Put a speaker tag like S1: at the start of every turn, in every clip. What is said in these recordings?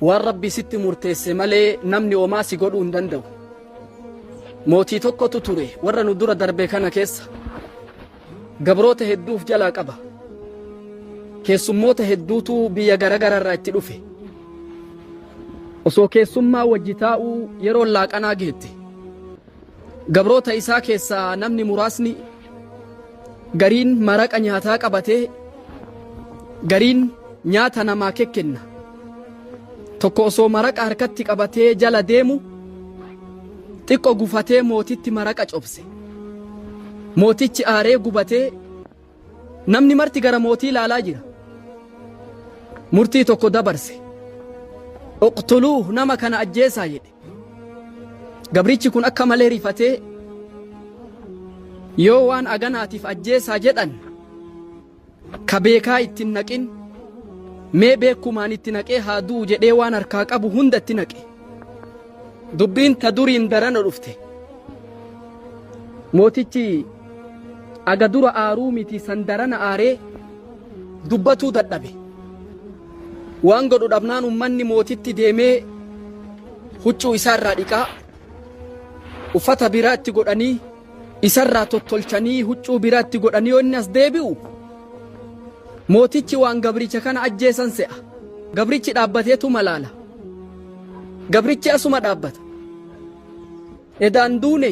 S1: waan rabbi sitti murteesse malee namni homaa si godhuu hin danda'u. Mootii tokkotu ture warra nu dura darbe kana keessa. Gabroota hedduuf jalaa qaba. Keessummoota hedduutu biyya garaagararraa itti dhufe. Osoo keessummaa wajji taa'uu yeroo laaqanaa geette. Gabroota isaa keessaa namni muraasni gariin maraqa nyaataa qabatee gariin nyaata namaa kenna. Tokko osoo maraqa harkatti qabatee jala deemu xiqqoo gufatee mootitti maraqa cobse. Mootichi aaree gubatee namni marti gara mootii ilaalaa jira. Murtii tokko dabarse. Uqtuluu nama kana ajjeesaa jedhe. Gabrichi kun akka malee rifatee yoo waan aganaatiif ajjeesaa jedhan ka beekaa ittiin naqin mee beekumaan itti naqee haa du'u jedhee waan harkaa qabu hunda itti naqe. Dubbiin ta duriin darana dhufte. Mootichi aga dura aaruu miti san darana aaree dubbatuu dadhabe. Waan godhu dhabnaan ummanni mootitti deemee huccuu isaarraa dhiqaa uffata biraatti godhanii isarraa tottolchanii huccuu biraatti godhanii yoo inni as deebi'u mootichi waan gabricha kana ajjeesan se'a. Gabrichi dhaabbateetu malaala. Gabrichi asuma dhaabbata. Edaan duune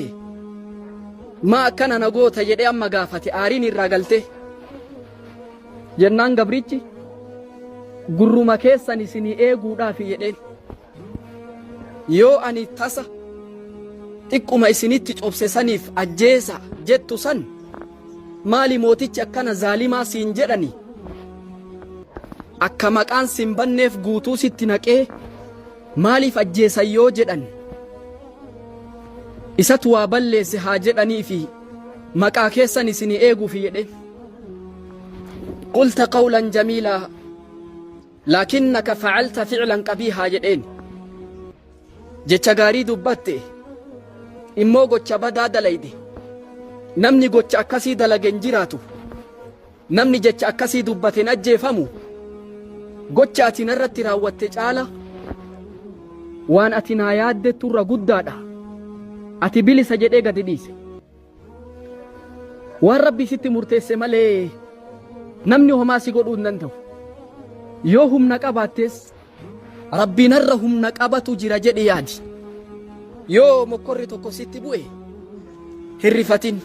S1: maa akkana na goota jedhee amma gaafate aariin irraa galte. Jennaan gabrichi gurruma keessan isinii eeguudhaaf jedheen yoo ani tasa xiqquma isinitti cobse saniif ajjeesa jettu san maali mootichi akkana zaalimaa siin jedhani akka maqaan sin banneef guutuu sitti naqee maaliif ajjeesan yoo jedhan isatu waa balleesse haa jedhanii fi maqaa keessan isinii eeguuf jedheen. Qulta qawlan jamiilaa laakinnaka facalta ficlan qabiihaa jedheen. Jecha gaarii dubbatte immoo gocha badaa dalayde. Namni gocha akkasii dalage hin jiraatu. Namni jecha akkasii dubbate hin ajjeefamu. Gocha ati narratti raawwatte caala waan ati naa yaaddettu irra guddaadha. Ati bilisa jedhee gadi dhiise. Waan rabbi sitti murteesse malee namni homaa si godhuu hin danda'u. Yoo humna qabaattes rabbiin irra humna qabatu jira jedhi yaadi. Yoo mokkorri tokko sitti bu'e hin rifatin.